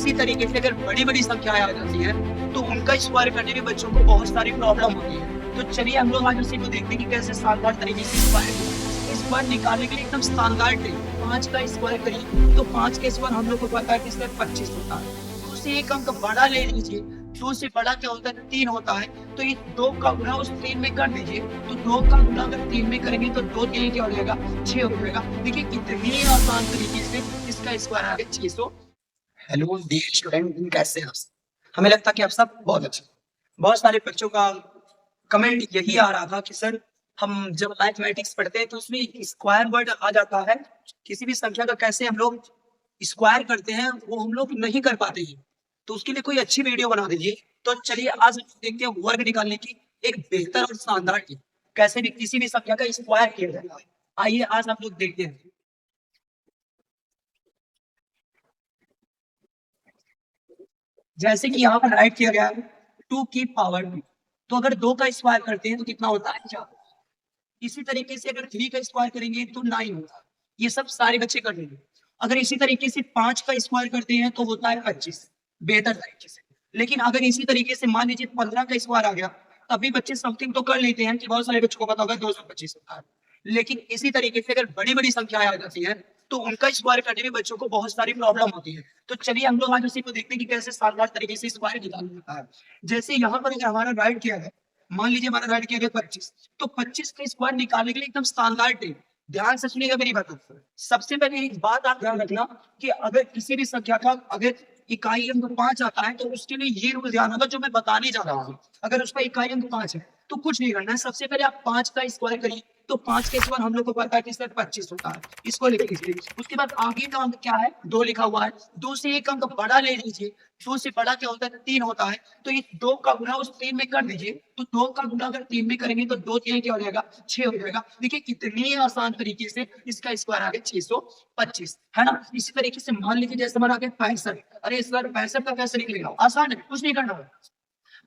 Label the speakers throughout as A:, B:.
A: इसी तरीके से अगर बड़ी-बड़ी संख्याएँ आ जाती हैं, तो उनका स्क्वायर करने में बच्चों को बहुत सारी प्रॉब्लम होती है। तो चलिए हम लोग आज उसी को देखते हैं कि कैसे शानदार तरीके से स्क्वायर निकालने के लिए एकदम शानदार ट्रिक 5 का स्क्वायर करिए, तो 5 का स्क्वायर हम लोग को पता है कि सर 25 होता है। तो उससे एक अंक बड़ा ले लीजिए, 2 से बड़ा क्या होता है? 3 होता है, तो ये 2 का गुणा उस 3 में कर दीजिए, तो 2 का गुणा अगर 3 में करेंगे तो 2 3 क्या हो जाएगा? 6 हो जाएगा। देखिए कितनी आसान तरीके से इसका स्क्वायर आ गया 600। हेलो डियर स्टूडेंट, कैसे हैं आप? हमें लगता है कि आप सब बहुत अच्छे। बहुत सारे बच्चों का कमेंट यही आ रहा था कि सर हम जब मैथमेटिक्स पढ़ते हैं तो उसमें स्क्वायर वर्ड आ जाता है, किसी भी संख्या का कैसे हम लोग स्क्वायर करते हैं वो हम लोग नहीं कर पाते हैं, तो उसके लिए कोई अच्छी वीडियो बना दीजिए। तो चलिए आज हम देखते हैं वर्ग निकालने की एक बेहतर और शानदार टिप, कैसे भी किसी भी संख्या का स्क्वायर किया जाता है। आइए आज हम लोग देखते हैं। जैसे कि यहाँ पर राइट किया गया है 2 की पावर 2, तो अगर 2 का स्क्वायर करते हैं तो कितना होता है? 4। इसी तरीके से अगर 3 का स्क्वायर करेंगे तो 9 होता है। ये सब सारे बच्चे कर लेंगे। अगर इसी तरीके से 5 का स्क्वायर करते हैं तो होता है 25, बेहतर तरीके से। लेकिन अगर इसी तरीके से मान लीजिए 15 का स्क्वायर आ गया, तभी बच्चे समथिंग तो कर लेते हैं कि बहुत सारे बच्चों को पता होगा 225 होता है। लेकिन इसी तरीके से अगर बड़ी-बड़ी संख्याएँ आ जाती हैं, तो उनका स्क्वायर करने में बच्चों को बहुत सारी प्रॉब्लम होती है। तो चलिए हम लोग आज उसी को देखते हैं कि कैसे शानदार तरीके से स्क्वायर निकालना होता है। जैसे यहाँ पर अगर हमारा राइट किया है, मान लीजिए हमारा राइट किया गया 25, तो 25 का स्क्वायर निकालने के लिए एकदम शानदार टिप, ध्यान से सुनिएगा मेरी बात। सबसे पहले एक बात आप ध्यान रखना कि अगर किसी भी संख्या का अगर इकाई अंक 5 आता है तो उसके लिए ये रूल ध्यान होगा जो मैं बताने जा रहा हूँ। अगर उसका इकाई अंक 5 है तो कुछ नहीं करना है, सबसे पहले आप 5 का स्क्वायर करिए, तो 5 का स्क्वायर हम लोग को पता है कि सर 25 होता है, इसको लिख लीजिए। उसके बाद आगे का अंक क्या है? 2 लिखा हुआ है, 2 से एक अंक बड़ा ले लीजिए, 2 से बड़ा क्या होता है? 3 होता है, तो ये 2 का गुणा उस 3 में कर दीजिए, तो 2 का गुणा अगर 3 में करेंगे तो 2 3 क्या हो जाएगा? 6 हो जाएगा। देखिए कितनी आसान तरीके से इसका स्क्वायर आ गया 625, है ना? इसी तरीके से मान लीजिए जैसे हमारा आ गया 65, अरे सर 65 का कैसे निकलेगा? आसान है, कुछ नहीं करना है।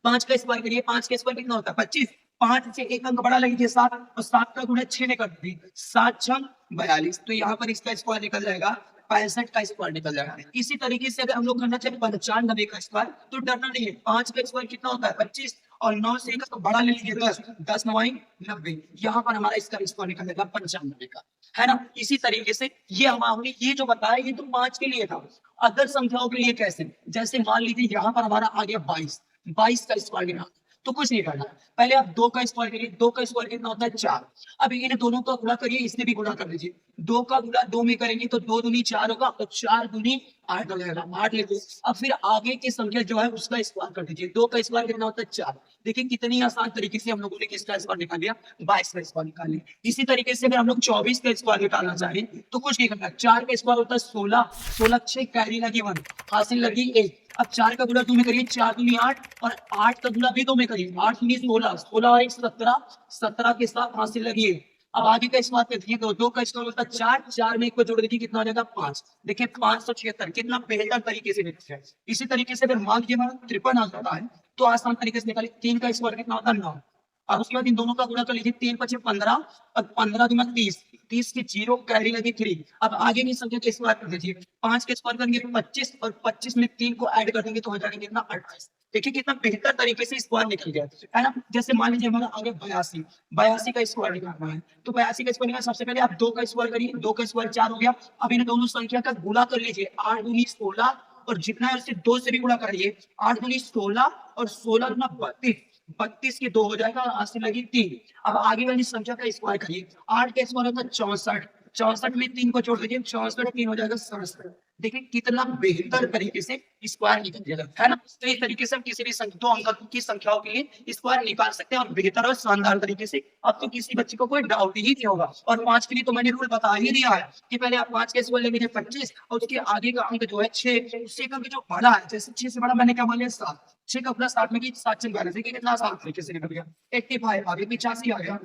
A: 5 का स्क्वायर करिए, 5 का स्क्वायर कितना होता है? 25। 5 से एक अंक बड़ा लीजिए 7, और 7 का गुणा 6 में कर दीजिए, 7 छंग 42, तो यहाँ पर इसका स्क्वायर निकल जाएगा 65 का स्क्वायर निकल जाएगा। इसी तरीके से अगर हम लोग करना चाहे 95 का स्क्वायर, तो डरना नहीं है। 5 का स्क्वायर कितना होता है? 25, और 9 से एक अंक बड़ा ले लीजिए 10, 10 9 90, यहाँ पर हमारा इसका स्क्वायर निकल जाएगा 95 का, है ना? इसी तरीके से ये हमने ये जो बताया ये तो 5 के लिए था। अदर संख्याओं के लिए कैसे? जैसे मान लीजिए यहाँ पर हमारा आ गया 22, 22 का स्क्वायर निकालना, तो कुछ नहीं करना। पहले आप 2 का स्क्वायर करिए, 2 का स्क्वायर कितना होता है? 4। अब इन दोनों का गुणा करिए, इसने भी गुणा कर लीजिए। 2 का गुणा 2 में करेंगे तो 2 दूनी 4 होगा, और 4 दूनी 8 हो जाएगा, 8 लिख दो। अब फिर आगे की संख्या जो है उसका स्क्वायर कर दीजिए। 2 का स्क्वायर कितना होता है? 4। देखिए कितनी आसान तरीके से हम लोगों ने किसका स्क्वायर निकाल लिया? 22 का स्क्वायर निकाल लिया। इसी तरीके से अगर हम लोग 24 का स्क्वायर निकालना चाहें तो कुछ नहीं करना। 4 का स्क्वायर होता है 16, 16 6 कैरी लगी 1, हासिल लगी 1। अब 4 का गुणा 2 में करिए, 4 दूनी 8, और 8 का गुणा भी 2 में करिए, 8 दूनी 16, 16 और 1 17, 17 के साथ हासिल लगी 1। अब आगे का स्क्वायर देखिए, तो 2 का स्क्वायर होता है 4, 4 में 1 को जोड़ दीजिए, कितना हो जाएगा? 5। देखिए 576, कितना बेहतर तरीके से निकला है। इसी तरीके से अगर मान लीजिए हमारा 53 आ जाता है तो आसान तरीके से निकालिए। 3 का स्क्वायर कितना होता है? 9। और उसके बाद इन दोनों का गुणा कर लीजिए, 3 5 15, और 15 दूना 30, 30 की 0 कैरी लगी 3। अब आगे की संख्या के स्क्वायर कर दीजिए, 5 के स्क्वायर करेंगे 25, और 25 में 3 को ऐड कर देंगे तो हो जाएगा कितना? 28। देखिए कितना बेहतर तरीके से स्क्वायर निकल गया, है ना? जैसे मान लीजिए हमारा आगे 82, 82 का स्क्वायर निकालना है, तो 82 का स्क्वायर निकालना, सबसे पहले आप 2 का स्क्वायर करिए, 2 का स्क्वायर 4 हो गया। अब इन दोनों संख्या का गुणा कर लीजिए, 8 दूनी 16, और जितना है उससे 2 से भी गुणा करिए, 8 दूनी 16, और 16 दूना 32, 32 के 2 हो जाएगा, और हासिल लगी 3। अब आगे वाली संख्या का स्क्वायर करिए, 8 का स्क्वायर होता है 64, 64 में 3 को जोड़ दीजिए, 64 3 हो जाएगा 67। देखिए कितना बेहतर तरीके से स्क्वायर निकल जाएगा, है ना? तो इस तरीके से हम किसी भी दो अंक की संख्याओं के लिए स्क्वायर निकाल सकते हैं, और बेहतर और शानदार तरीके से। अब तो किसी बच्चे को कोई डाउट ही नहीं होगा। और 5 के लिए तो मैंने रूल बता ही दिया है कि पहले आप 5 के स्क्वायर ले लीजिए 25, और उसके आगे का अंक जो है 6, उससे का अंक जो बड़ा है, जैसे 6 से बड़ा मैंने क्या मान लिया? 7। 6 का गुणा 7 में की 7 से 42, देखिए कितना आसान तरीके से निकल गया। 85 आ गया, 85 आ गया।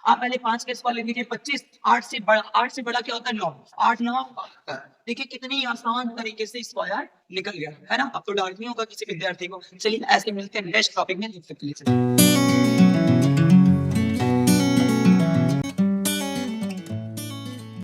A: आप पहले 5 के स्क्वायर ले लीजिए 25, 8 से बड़ा क्या होता है? 9, 8 9 72। देखिए कितनी आसान तरीके से स्क्वायर निकल गया, है ना? अब तो डाउट नहीं होगा किसी विद्यार्थी को। चलिए ऐसे मिलते हैं नेक्स्ट टॉपिक में, तब तक के लिए चलिए।